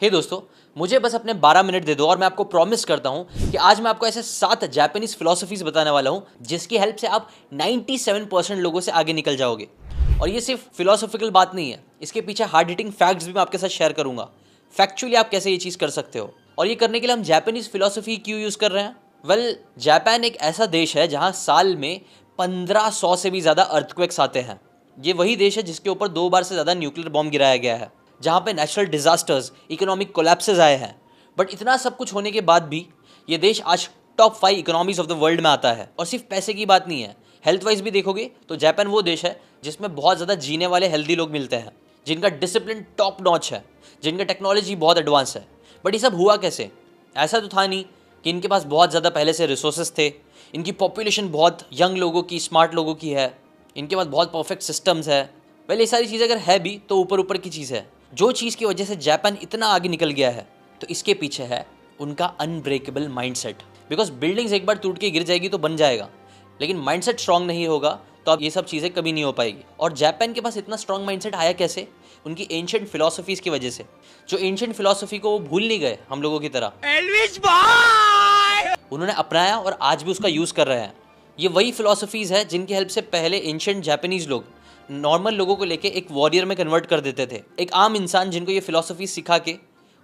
हे दोस्तों, मुझे बस अपने 12 मिनट दे दो और मैं आपको प्रॉमिस करता हूं कि आज मैं आपको ऐसे 7 जापानीज फिलोसफीज बताने वाला हूं जिसकी हेल्प से आप 97% लोगों से आगे निकल जाओगे। और ये सिर्फ फिलोसॉफिकल बात नहीं है, इसके पीछे हार्ड हिटिंग फैक्ट्स भी मैं आपके साथ शेयर करूंगा। फैक्चुअली आप कैसे ये चीज कर सकते हो और ये करने के लिए हम जापानीज फिलोसफी क्यों यूज कर रहे हैं। वेल, जापान एक ऐसा देश है जहां साल में 1500 से भी ज्यादा अर्थक्वेक्स आते हैं। ये वही देश है जिसके ऊपर 2 बार से ज्यादा न्यूक्लियर बॉम्ब गिराया गया है, जहाँ पे नेचुरल डिजास्टर्स, इकोनॉमिक कोलैप्सेस आए हैं। बट इतना सब कुछ होने के बाद भी ये देश आज top 5 economies of the world में आता है। और सिर्फ पैसे की बात नहीं है, हेल्थ वाइज भी देखोगे तो जापान वो देश है जिसमें बहुत ज़्यादा जीने वाले हेल्दी लोग मिलते हैं, जिनका डिसिप्लिन टॉप नॉच है, जिनका टेक्नोलॉजी बहुत एडवांस है। बट ये सब हुआ कैसे? ऐसा तो था नहीं कि इनके पास बहुत ज़्यादा पहले से रिसोर्सेज थे, इनकी पॉपुलेशन बहुत यंग लोगों की, स्मार्ट लोगों की है, इनके पास बहुत परफेक्ट सिस्टम्स है। वेल, ये सारी चीज़ें अगर है भी तो ऊपर ऊपर की चीज़ है। जो चीज़ की वजह से जापान इतना आगे निकल गया है तो इसके पीछे है उनका अनब्रेकेबल माइंडसेट। बिकॉज बिल्डिंग्स एक बार टूट के गिर जाएगी तो बन जाएगा, लेकिन माइंडसेट स्ट्रांग नहीं होगा तो अब ये सब चीज़ें कभी नहीं हो पाएगी। और जापान के पास इतना स्ट्रांग माइंडसेट आया कैसे? उनकी एंशिएंट फिलोसफीज की वजह से। जो एंशिएंट फिलोसफी को वो भूल नहीं गए हम लोगों की तरह, एल्विश भाई उन्होंने अपनाया और आज भी उसका यूज़ कर रहे हैं। ये वही फिलोसफीज है जिनकी हेल्प से पहले एंशिएंट जापानीज लोग नॉर्मल लोगों को लेके एक वॉरियर में कन्वर्ट कर देते थे। एक आम इंसान जिनको ये फिलोसफी सिखा के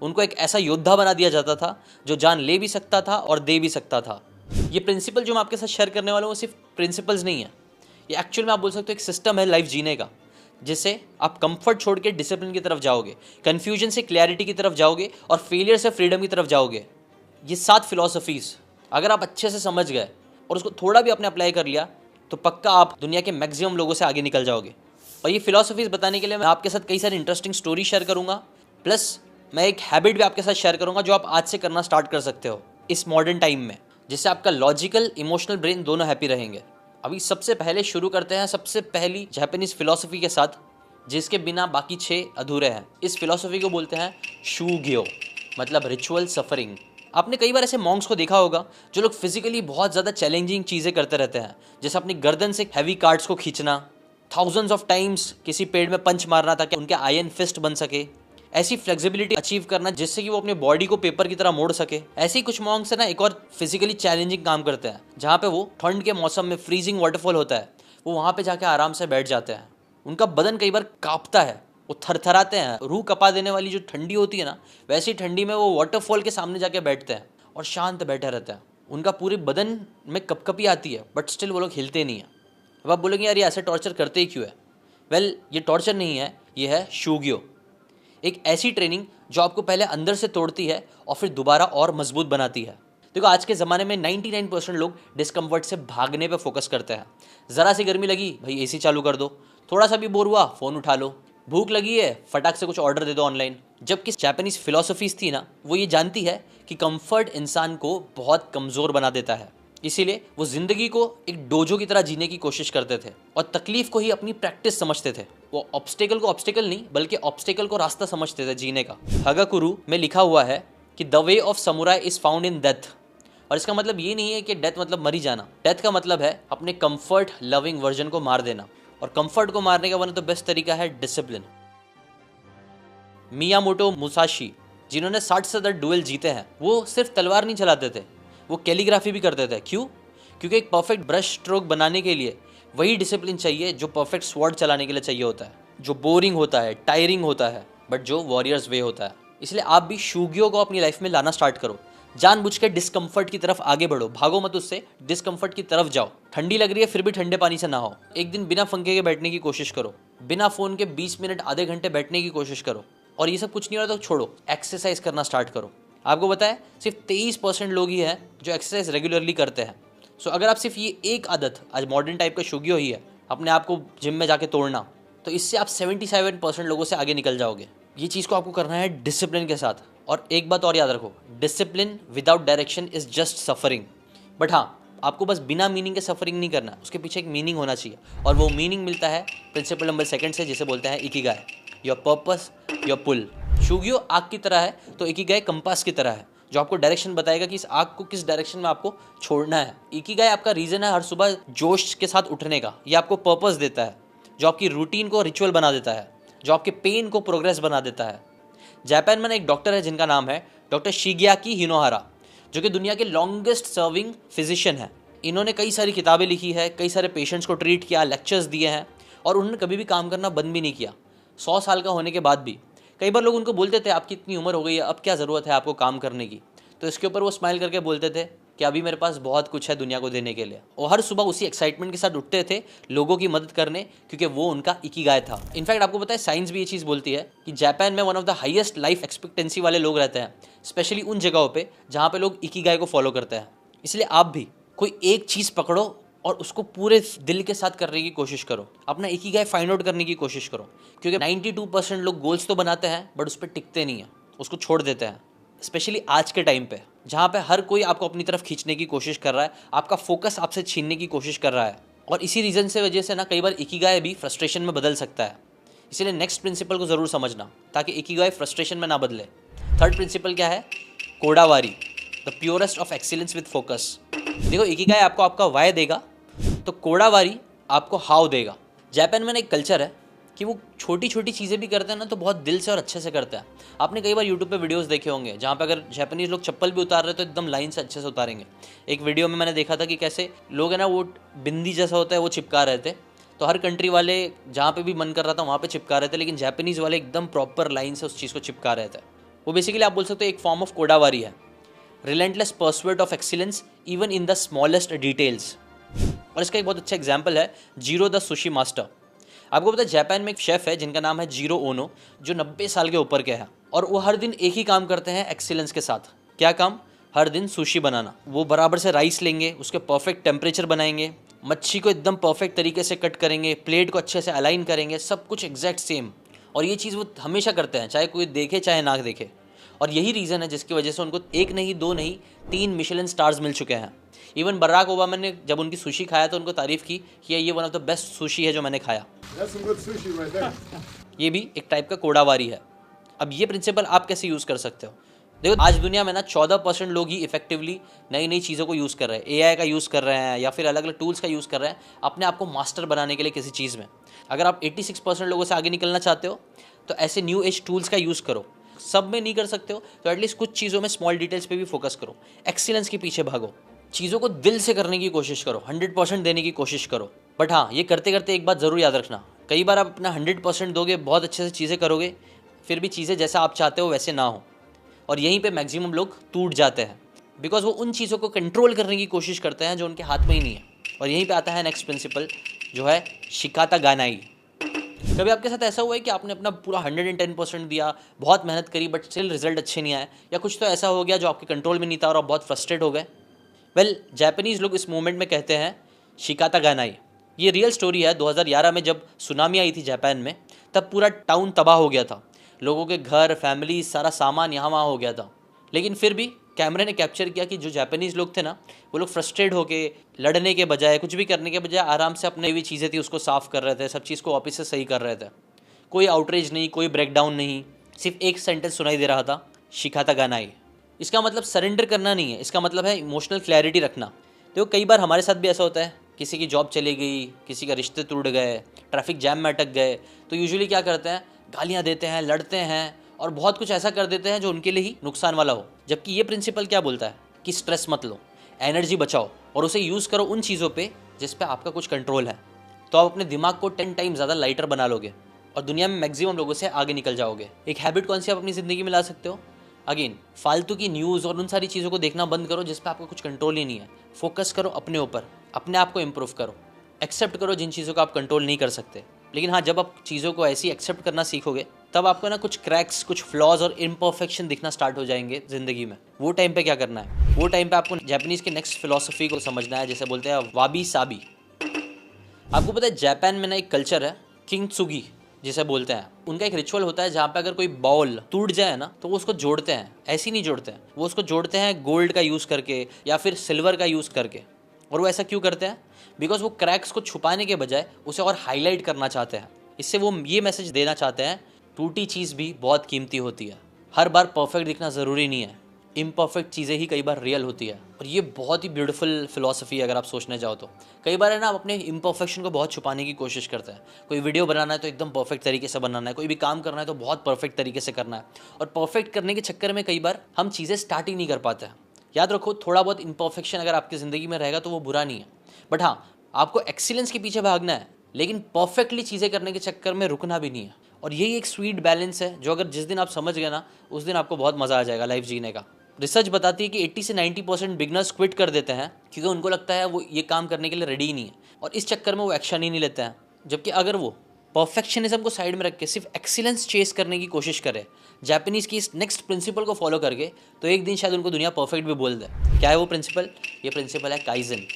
उनको एक ऐसा योद्धा बना दिया जाता था जो जान ले भी सकता था और दे भी सकता था। ये प्रिंसिपल जो मैं आपके साथ शेयर करने वाला हूँ वो सिर्फ प्रिंसिपल्स नहीं है, ये एक्चुअल में आप बोल सकते हो एक सिस्टम है लाइफ जीने का, जिससे आप कंफर्ट छोड़ के डिसिप्लिन की तरफ जाओगे, कन्फ्यूजन से क्लैरिटी की तरफ जाओगे और फेलियर से फ्रीडम की तरफ जाओगे। ये 7 फिलोसफीज अगर आप अच्छे से समझ गए और उसको थोड़ा भी आपने अप्लाई कर लिया तो पक्का आप दुनिया के मैक्सिमम लोगों से आगे निकल जाओगे। और ये फिलोसफीज बताने के लिए मैं आपके साथ कई सारी इंटरेस्टिंग स्टोरी शेयर करूंगा, प्लस मैं एक हैबिट भी आपके साथ शेयर करूंगा जो आप आज से करना स्टार्ट कर सकते हो इस मॉडर्न टाइम में, जिससे आपका लॉजिकल इमोशनल ब्रेन दोनों हैप्पी रहेंगे। अभी सबसे पहले शुरू करते हैं सबसे पहली जापानीज फिलोसफी के साथ, जिसके बिना बाकी 6 अधूरे हैं। इस फिलोसफी को बोलते हैं शूग्यो, मतलब रिचुअल सफरिंग। आपने कई बार ऐसे मॉन्क्स को देखा होगा जो लोग फिजिकली बहुत ज़्यादा चैलेंजिंग चीज़ें करते रहते हैं, जैसे अपनी गर्दन से हैवी कार्ड्स को खींचना, थाउजेंड्स ऑफ टाइम्स किसी पेड़ में पंच मारना ताकि उनके आयरन फिस्ट बन सके, ऐसी फ्लेक्सिबिलिटी अचीव करना जिससे कि वो अपने बॉडी को पेपर की तरह मोड़ सके। ऐसे ही कुछ मॉन्क्स है ना एक और फिजिकली चैलेंजिंग काम करते हैं, जहाँ पे वो ठंड के मौसम में फ्रीजिंग वाटरफॉल होता है, वो वहाँ पे जाके आराम से बैठ जाते हैं। उनका बदन कई बार कांपता है, वो थरथराते हैं, रूह कपा देने वाली जो ठंडी होती है ना, वैसी ठंडी में वो वाटरफॉल के सामने जाके बैठते हैं और शांत बैठे रहते हैं। उनका पूरे बदन में कपकपी आती है बट स्टिल वो लोग हिलते नहीं हैं। अब आप बोलेंगे यार ये ऐसे टॉर्चर करते ही क्यों है? वेल, ये टॉर्चर नहीं है, ये है शूग्यो, एक ऐसी ट्रेनिंग जो आपको पहले अंदर से तोड़ती है और फिर दोबारा और मजबूत बनाती है। देखो, आज के ज़माने में 99% लोग डिस्कम्फर्ट से भागने पे फोकस करते हैं। ज़रा सी गर्मी लगी, भाई एसी चालू कर दो, थोड़ा सा भी बोर हुआ फ़ोन उठा लो, भूख लगी है फटाक से कुछ ऑर्डर दे दो ऑनलाइन। जबकि जापानीज फिलोसफीज थी ना, वो ये जानती है कि कंफर्ट इंसान को बहुत कमज़ोर बना देता है, इसीलिए वो जिंदगी को एक डोजो की तरह जीने की कोशिश करते थे और तकलीफ को ही अपनी प्रैक्टिस समझते थे। वो ऑब्स्टेकल को ऑब्स्टेकल नहीं बल्कि ऑब्स्टेकल को रास्ता समझते थे जीने का। हगाकुरु में लिखा हुआ है कि the way of samurai is found in death. और इसका मतलब ये नहीं है कि डेथ मतलब मरी जाना। डेथ का मतलब है अपने कंफर्ट लविंग वर्जन को मार देना, और कंफर्ट को मारने का वन ऑफ द बेस्ट तरीका है डिसिप्लिन। मियामोटो मुसाशी, जिन्होंने 60 से ज्यादा डुएल जीते हैं, वो सिर्फ तलवार नहीं चलाते थे, वो कैलीग्राफी भी करते थे। क्यों? क्योंकि एक परफेक्ट ब्रश स्ट्रोक बनाने के लिए वही डिसिप्लिन चाहिए जो परफेक्ट स्वॉर्ड चलाने के लिए चाहिए होता है, जो बोरिंग होता है, टायरिंग होता है, बट जो वॉरियर्स वे होता है। इसलिए आप भी शूग्यो को अपनी लाइफ में लाना स्टार्ट करो। जानबूझ के डिस्कम्फर्ट की तरफ आगे बढ़ो, भागो मत उससे, डिस्कम्फर्ट की तरफ जाओ। ठंडी लग रही है फिर भी ठंडे पानी से नहाओ। एक दिन बिना पंखे के बैठने की कोशिश करो, बिना फ़ोन के 20 मिनट आधे घंटे बैठने की कोशिश करो। और ये सब कुछ नहीं हो रहा तो छोड़ो, एक्सरसाइज करना स्टार्ट करो। आपको पता है सिर्फ 23% लोग ही हैं जो एक्सरसाइज रेगुलरली करते हैं। सो अगर आप सिर्फ ये एक आदत, आज मॉडर्न टाइप का शूग्यो ही है अपने आप को जिम में जाके तोड़ना, तो इससे आप 77% लोगों से आगे निकल जाओगे। ये चीज़ को आपको करना है डिसिप्लिन के साथ। और एक बात और याद रखो, discipline without direction is just suffering. But हाँ, आपको बस बिना मीनिंग के सफरिंग नहीं करना, उसके पीछे एक मीनिंग होना चाहिए, और वो मीनिंग मिलता है प्रिंसिपल नंबर 2 से, जिसे बोलते हैं इकिगाई, योर पर्पस योर पुल। शूग्यो आग की तरह है तो इकिगाई कंपास की तरह है, जो आपको डायरेक्शन बताएगा कि इस आग को किस डायरेक्शन में आपको छोड़ना है। इकिगाई आपका रीज़न है हर सुबह जोश के साथ उठने का, ये आपको पर्पस देता है, जो आपकी रूटीन को रिचुअल बना देता है, जो आपके पेन को प्रोग्रेस बना देता है। जापान में ना एक डॉक्टर है जिनका नाम है डॉक्टर शिगेकी हिनोहारा, जो कि दुनिया के लॉन्गेस्ट सर्विंग फिजिशियन है। इन्होंने कई सारी किताबें लिखी है, कई सारे पेशेंट्स को ट्रीट किया, लेक्चर्स दिए हैं और उन्होंने कभी भी काम करना बंद भी नहीं किया, 100 साल का होने के बाद भी। कई बार लोग उनको बोलते थे आपकी इतनी उम्र हो गई है, अब क्या ज़रूरत है आपको काम करने की, तो इसके ऊपर वो स्माइल करके बोलते थे कि अभी मेरे पास बहुत कुछ है दुनिया को देने के लिए। और हर सुबह उसी एक्साइटमेंट के साथ उठते थे लोगों की मदद करने, क्योंकि वो उनका इकिगाई था। इनफैक्ट आपको पता है साइंस भी ये चीज़ बोलती है कि जापान में one of the highest life expectancy वाले लोग रहते हैं, स्पेशली उन जगहों पे जहाँ पे लोग इकिगाई को फॉलो करते हैं। इसलिए आप भी कोई एक चीज़ पकड़ो और उसको पूरे दिल के साथ करने की कोशिश करो, अपना इकिगाई फाइंड आउट करने की कोशिश करो, क्योंकि 92% लोग गोल्स तो बनाते हैं बट उस पर टिकते नहीं हैं, उसको छोड़ देते हैं। स्पेशली आज के टाइम पे जहाँ पे हर कोई आपको अपनी तरफ खींचने की कोशिश कर रहा है, आपका फोकस आपसे छीनने की कोशिश कर रहा है, और इसी रीज़न से वजह से ना कई बार इकिगाई भी फ्रस्ट्रेशन में बदल सकता है। इसीलिए नेक्स्ट प्रिंसिपल को ज़रूर समझना ताकि इकिगाई फ्रस्ट्रेशन में ना बदले। थर्ड प्रिंसिपल क्या है? Kodawari, the purest of excellence with focus. देखो, इकिगाई आपको आपका वाई देगा तो कोडावारी आपको हाउ देगा। जापान में ना एक कल्चर है कि वो छोटी छोटी चीज़ें भी करते हैं ना तो बहुत दिल से और अच्छे से करते हैं। आपने कई बार यूट्यूब पे वीडियोस देखे होंगे जहाँ पे अगर जापानीज लोग चप्पल भी उतार रहे तो एकदम लाइन से अच्छे से उतारेंगे। एक वीडियो में मैंने देखा था कि कैसे लोग है ना वो बिंदी जैसा होता है वो चिपका रहे थे, तो हर कंट्री वाले जहाँ पे भी मन कर रहा था वहाँ पे चिपका रहे थे, लेकिन जापानीज़ वाले एकदम प्रॉपर लाइन से उस चीज़ को चिपका रहे थे। वो बेसिकली आप बोल सकते हो एक फॉर्म ऑफ कोडावारी है, relentless persuade of excellence even in the smallest details. और इसका एक बहुत अच्छा एग्जाम्पल है जीरो द सुशी मास्टर। आपको पता है जापान में एक शेफ़ है जिनका नाम है जीरो ओनो, जो 90 साल के ऊपर के हैं, और वो हर दिन एक ही काम करते हैं एक्सीलेंस के साथ। क्या काम? हर दिन सुशी बनाना। वो बराबर से राइस लेंगे, उसके परफेक्ट टेम्परेचर बनाएंगे, मच्छी को एकदम परफेक्ट तरीके से कट करेंगे, प्लेट को अच्छे से अलाइन करेंगे, सब कुछ एग्जैक्ट सेम। और ये चीज़ वो हमेशा करते हैं, चाहे कोई देखे चाहे ना देखे। और यही रीज़न है जिसकी वजह से उनको एक नहीं, दो नहीं, 3 मिशेलिन स्टार्स मिल चुके हैं। इवन बराक ओबामा ने जब उनकी सुशी खाया तो उनको तारीफ़ की कि ये one of the best sushi है जो मैंने खाया। ये भी एक टाइप का कोडावारी है। अब ये प्रिंसिपल आप कैसे यूज़ कर सकते हो? देखो, आज दुनिया में ना 14% लोग ही इफेक्टिवली नई नई चीज़ों को यूज़ कर रहे हैं, एआई का यूज़ कर रहे हैं या फिर अलग अलग टूल्स का यूज़ कर रहे हैं अपने आप को मास्टर बनाने के लिए किसी चीज़ में। अगर आप 86% लोगों से आगे निकलना चाहते हो तो ऐसे न्यू एज टूल्स का यूज़ करो। सब में नहीं कर सकते हो तो एटलीस्ट कुछ चीज़ों में, स्मॉल डिटेल्स पे भी फोकस करो, एक्सीलेंस के पीछे भागो, चीज़ों को दिल से करने की कोशिश करो, 100% देने की कोशिश करो। बट हाँ, ये करते करते एक बात ज़रूर याद रखना, कई बार आप अपना 100% दोगे, बहुत अच्छे से चीज़ें करोगे, फिर भी चीज़ें जैसा आप चाहते हो वैसे ना हो, और यहीं पे मैक्सिमम लोग टूट जाते हैं, बिकॉज वो उन चीज़ों को कंट्रोल करने की कोशिश करते हैं जो उनके हाथ में ही नहीं है। और यहीं पे आता है नेक्स्ट प्रिंसिपल जो है शिकाता गानाई। कभी आपके साथ ऐसा हुआ है कि आपने अपना पूरा 110% दिया, बहुत मेहनत करी, बट स्टिल रिजल्ट अच्छे नहीं आए, या कुछ तो ऐसा हो गया जो आपके कंट्रोल में नहीं था और आप बहुत फ्रस्ट्रेट हो गए? वेल, जापानीज़ लोग इस मोमेंट में कहते हैं शिकाता गानाई। ये रियल स्टोरी है। 2011 में जब सुनामी आई थी जापान में, तब पूरा टाउन तबाह हो गया था, लोगों के घर, फैमिली, सारा सामान यहाँ वहाँ हो गया था। लेकिन फिर भी कैमरे ने कैप्चर किया कि जो जापानीज़ लोग थे ना, वो लोग फ्रस्ट्रेट होके लड़ने के बजाय, कुछ भी करने के बजाय आराम से अपने भी चीज़ें थी उसको साफ़ कर रहे थे, सब चीज़ को वापस से सही कर रहे थे। कोई आउटरेज नहीं, कोई ब्रेकडाउन नहीं, सिर्फ एक सेंटेंस सुनाई दे रहा था, शिकाता गानाई। इसका मतलब सरेंडर करना नहीं है, इसका मतलब है इमोशनल क्लैरिटी रखना। तो कई बार हमारे साथ भी ऐसा होता है, किसी की जॉब चली गई, किसी का रिश्ते टूट गए, ट्रैफिक जैम में अटक गए, तो यूजुअली क्या करते हैं, गालियाँ देते हैं, लड़ते हैं और बहुत कुछ ऐसा कर देते हैं जो उनके लिए ही नुकसान वाला हो। जबकि ये प्रिंसिपल क्या बोलता है कि स्ट्रेस मत लो, एनर्जी बचाओ और उसे यूज़ करो उन चीज़ों पे जिस पे आपका कुछ कंट्रोल है। तो आप अपने दिमाग को 10 टाइम ज़्यादा लाइटर बना लोगे और दुनिया में मैक्सिमम लोगों से आगे निकल जाओगे। एक हैबिट कौन सी आप अपनी ज़िंदगी में ला सकते हो? अगेन, फालतू की न्यूज़ और उन सारी चीज़ों को देखना बंद करो जिस पे आपको कुछ कंट्रोल ही नहीं है। फोकस करो अपने ऊपर, अपने आप को इम्प्रूव करो, एक्सेप्ट करो जिन चीज़ों को आप कंट्रोल नहीं कर सकते। लेकिन हाँ, जब आप चीज़ों को ऐसी एक्सेप्ट करना सीखोगे तब आपको ना कुछ क्रैक्स, कुछ फ्लॉज और इम्परफेक्शन दिखना स्टार्ट हो जाएंगे ज़िंदगी में। वो टाइम पे क्या करना है? वो टाइम पे आपको जापानीज़ के नेक्स्ट फिलॉसफी को समझना है, जैसे बोलते हैं वाबी साबी। आपको पता है जापान में ना एक कल्चर है किंत्सुगी जिसे बोलते हैं। उनका एक रिचुअल होता है जहाँ पे अगर कोई बाउल टूट जाए ना तो वो उसको जोड़ते हैं। ऐसे ही नहीं जोड़ते हैं, वो उसको जोड़ते हैं गोल्ड का यूज़ करके या फिर सिल्वर का यूज़ करके। और वो ऐसा क्यों करते हैं? बिकॉज वो क्रैक्स को छुपाने के बजाय उसे और हाईलाइट करना चाहते हैं। इससे वो ये मैसेज देना चाहते हैं, टूटी चीज़ भी बहुत कीमती होती है, हर बार परफेक्ट दिखना ज़रूरी नहीं है। इम्परफेक्ट चीज़ें ही कई बार रियल होती है। और ये बहुत ही ब्यूटीफुल फिलॉसफी है अगर आप सोचने जाओ तो। कई बार है ना, आप अपने इम्परफेक्शन को बहुत छुपाने की कोशिश करते हैं। कोई वीडियो बनाना है तो एकदम परफेक्ट तरीके से बनाना है, कोई भी काम करना है तो बहुत परफेक्ट तरीके से करना है, और परफेक्ट करने के चक्कर में कई बार हम चीज़ें स्टार्ट ही नहीं कर पाते हैं। याद रखो, थोड़ा बहुत इम्परफेक्शन अगर आपकी ज़िंदगी में रहेगा तो वो बुरा नहीं है, बट हाँ, आपको एक्सीलेंस के पीछे भागना है, लेकिन परफेक्टली चीज़ें करने के चक्कर में रुकना भी नहीं है। और यही एक स्वीट बैलेंस है जो अगर जिस दिन आप समझ गए ना, उस दिन आपको बहुत मज़ा आ जाएगा लाइफ जीने का। रिसर्च बताती है कि 80 से 90% बिगनर्स क्विट कर देते हैं क्योंकि उनको लगता है वो ये काम करने के लिए रेडी ही नहीं है, और इस चक्कर में वो एक्शन ही नहीं लेते हैं। जबकि अगर वो परफेक्शनिज्म को साइड में रख के सिर्फ एक्सीलेंस चेस करने की कोशिश करे, जापानीज़ की इस नेक्स्ट प्रिंसिपल को फॉलो करके, तो एक दिन शायद उनको दुनिया परफेक्ट भी बोल दे। क्या है वो प्रिंसिपल? ये प्रिंसिपल है काइजन।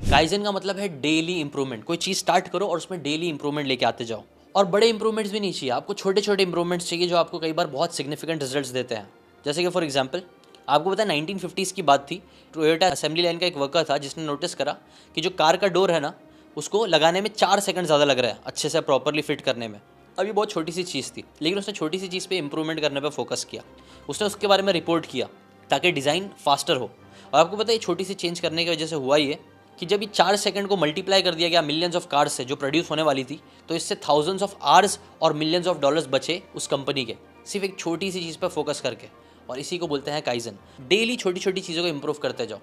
काइजन का मतलब है डेली इंप्रूवमेंट। कोई चीज़ स्टार्ट करो और उसमें डेली इंप्रूवमेंट लेके आते जाओ। और बड़े इंप्रूवमेंट्स भी नहीं चाहिए, आपको छोटे छोटे इंप्रूवमेंट्स चाहिए जो आपको कई बार बहुत सिग्निफिकेंट रिजल्ट्स देते हैं। जैसे कि फॉर एग्जांपल, आपको पता है 1950s की बात थी, टोयोटा असेंबली लाइन का एक वर्कर था जिसने नोटिस करा कि जो कार का डोर है ना, उसको लगाने में 4 सेकंड ज़्यादा लग रहा है अच्छे से प्रॉपरली फिट करने में। अब ये बहुत छोटी सी चीज़ थी, लेकिन उसने छोटी सी चीज़ पे इंप्रूवमेंट करने पे फोकस किया। उसने उसके बारे में रिपोर्ट किया ताकि डिज़ाइन फास्टर हो। और आपको पता है, छोटी सी चेंज करने की वजह से हुआ ये कि जब ये 4 सेकंड को मल्टीप्लाई कर दिया गया मिलियंस ऑफ कार्स से जो प्रोड्यूस होने वाली थी, तो इससे थाउजेंड्स ऑफ आवर्स और मिलियंस ऑफ डॉलर्स बचे उस कंपनी के, सिर्फ एक छोटी सी चीज़ पर फोकस करके। और इसी को बोलते हैं काइजन। डेली छोटी छोटी चीज़ों को इंप्रूव करते जाओ।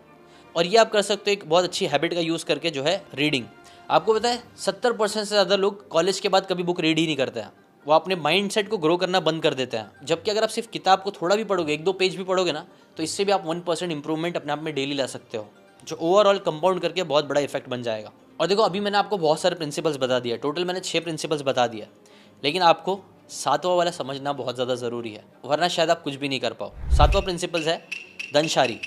और ये आप कर सकते हो एक बहुत अच्छी हैबिट का यूज़ करके, जो है रीडिंग। आपको पता है 70% से ज़्यादा लोग कॉलेज के बाद कभी बुक रीड ही नहीं करते हैं, वो अपने माइंडसेट को ग्रो करना बंद कर देते हैं। जबकि अगर आप सिर्फ किताब को थोड़ा भी पढ़ोगे, 1-2 पेज भी पढ़ोगे ना, तो इससे भी आप 1% इंप्रूवमेंट अपने आप में डेली ला सकते हो, जो ओवरऑल कंपाउंड करके बहुत बड़ा इफेक्ट बन जाएगा। और देखो, अभी मैंने आपको बहुत सारे प्रिंसिपल्स बता दिया, टोटल मैंने 6 प्रिंसिपल्स बता दिया, लेकिन आपको 7वां वाला समझना बहुत ज़्यादा ज़रूरी है, वरना शायद आप कुछ भी नहीं कर पाओ। 7वां प्रिंसिपल्स है दनशारी।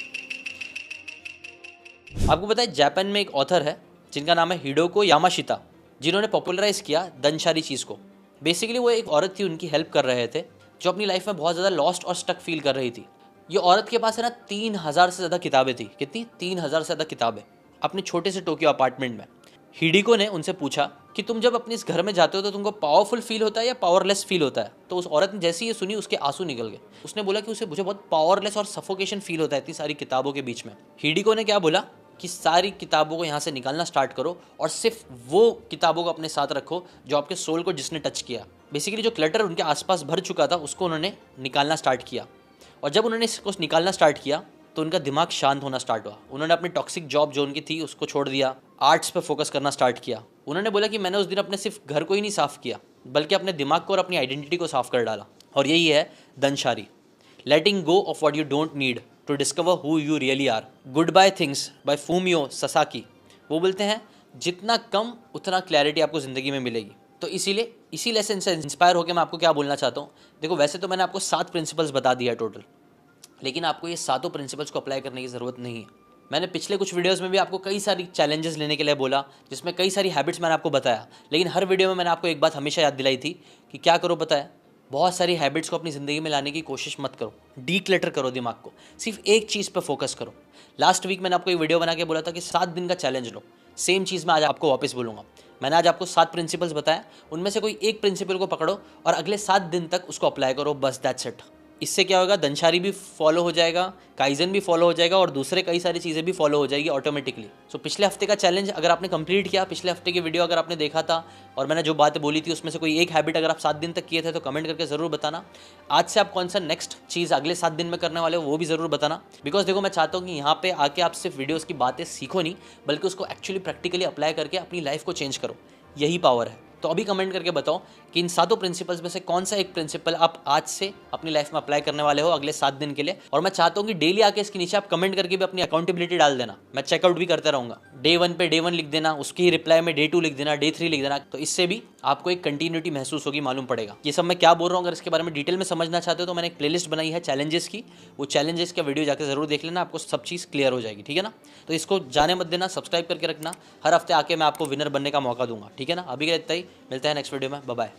आपको पता है, जापान में एक ऑथर है जिनका नाम है हिडोको यामाशिता, जिन्होंने पॉपुलराइज किया दनशारी चीज़ को। बेसिकली वो एक औरत थी, उनकी हेल्प कर रहे थे, जो अपनी लाइफ में बहुत ज़्यादा लॉस्ट और स्टक फील कर रही थी। ये औरत के पास है ना 3000 से ज़्यादा किताबें थी। कितनी? 3000 से ज़्यादा किताबें अपने छोटे से टोक्यो अपार्टमेंट में। हिडिको ने उनसे पूछा कि तुम जब अपने इस घर में जाते हो तो तुमको पावरफुल फील होता है या पावरलेस फील होता है? तो उस औरत ने जैसे ही ये सुनी, उसके आंसू निकल गए। उसने बोला कि मुझे बहुत पावरलेस और सफोकेशन फील होता है इतनी सारी किताबों के बीच में। हिडिको ने क्या बोला कि सारी किताबों को यहाँ से निकालना स्टार्ट करो और सिर्फ वो किताबों को अपने साथ रखो जो आपके सोल को जिसने टच किया। बेसिकली जो क्लटर उनके आसपास भर चुका था, उसको उन्होंने निकालना स्टार्ट किया। और जब उन्होंने इसको निकालना स्टार्ट किया तो उनका दिमाग शांत होना स्टार्ट हुआ। उन्होंने अपनी टॉक्सिक जॉब जो उनकी थी उसको छोड़ दिया, आर्ट्स पे फोकस करना स्टार्ट किया। उन्होंने बोला कि मैंने उस दिन अपने सिर्फ घर को ही नहीं साफ़ किया, बल्कि अपने दिमाग को और अपनी आइडेंटिटी को साफ कर डाला। और यही है danshari, letting go of what you don't need to discover who you really are. Goodbye things by Fumio Sasaki. वो बोलते हैं जितना कम उतना क्लैरिटी आपको ज़िंदगी में मिलेगी। तो इसीलिए इसी लेसन से इंस्पायर होकर मैं आपको क्या बोलना चाहता हूँ। देखो, वैसे तो मैंने आपको 7 प्रिंसिपल्स बता दिया टोटल, लेकिन आपको ये 7 प्रिंसिपल्स को अप्लाई करने की ज़रूरत नहीं है। मैंने पिछले कुछ वीडियोस में भी आपको कई सारी चैलेंजेस लेने के लिए बोला, जिसमें कई सारी हैबिट्स मैंने आपको बताया, लेकिन हर वीडियो में मैंने आपको एक बात हमेशा याद दिलाई थी कि क्या करो पता है, बहुत सारी हैबिट्स को अपनी ज़िंदगी में लाने की कोशिश मत करो, डीक्लटर करो दिमाग को, सिर्फ एक चीज़ पर फोकस करो। लास्ट वीक मैंने आपको एक वीडियो बना के बोला था कि 7 दिन का चैलेंज लो। सेम चीज़ मैं आज आपको वापस बोलूँगा। मैंने आज आपको 7 प्रिंसिपल्स बताया, उनमें से कोई एक प्रिंसिपल को पकड़ो और अगले 7 दिन तक उसको अप्लाई करो, बस दैट्स इट। इससे क्या होगा, दनशारी भी फॉलो हो जाएगा, काइजन भी फॉलो हो जाएगा और दूसरे कई सारी चीज़ें भी फॉलो हो जाएगी ऑटोमेटिकली। सो पिछले हफ्ते का चैलेंज अगर आपने कंप्लीट किया, पिछले हफ्ते की वीडियो अगर आपने देखा था और मैंने जो बातें बोली थी उसमें से कोई एक हैबिट अगर आप 7 दिन तक किए थे तो कमेंट करके ज़रूर बताना। आज से आप कौन सा नेक्स्ट चीज़ अगले 7 दिन में करने वाले हो वो भी ज़रूर बताना। बिकॉज देखो, मैं चाहता हूँ कि यहाँ पे आके आप सिर्फ वीडियोज़ की बातें सीखो नहीं, बल्कि उसको एक्चुअली प्रैक्टिकली अप्लाई करके अपनी लाइफ को चेंज करो। यही पावर है। तो अभी कमेंट करके बताओ कि इन 7 प्रिंसिपल्स में से कौन सा एक प्रिंसिपल आप आज से अपनी लाइफ में अप्लाई करने वाले हो अगले 7 दिन के लिए। और मैं चाहता हूँ कि डेली आके इसके नीचे आप कमेंट करके भी अपनी अकाउंटेबिलिटी डाल देना। मैं चेकआउट भी करता रहूँगा। डे 1 पे डे 1 लिख देना, उसकी रिप्लाई में डे 2 लिख देना, डे 3 लिख देना। तो इससे भी आपको एक कंटिन्यूटी महसूस होगी, मालूम पड़ेगा ये सब मैं क्या बोल रहा हूँ। अगर इसके बारे में डिटेल में समझना चाहते हो तो मैंने एक प्लेलिस्ट बनाई है चैलेंजेस की, वो चैलेंजेस का वीडियो जाकर जरूर देख लेना, आपको सब चीज़ क्लियर हो जाएगी। ठीक है ना? तो इसको जाने मत देना, सब्सक्राइब करके रखना। हर हफ्ते आके मैं आपको विनर बनने का मौका दूंगा। ठीक है ना? अभी के लिए इतना ही, मिलते हैं नेक्स्ट वीडियो में। Bye bye.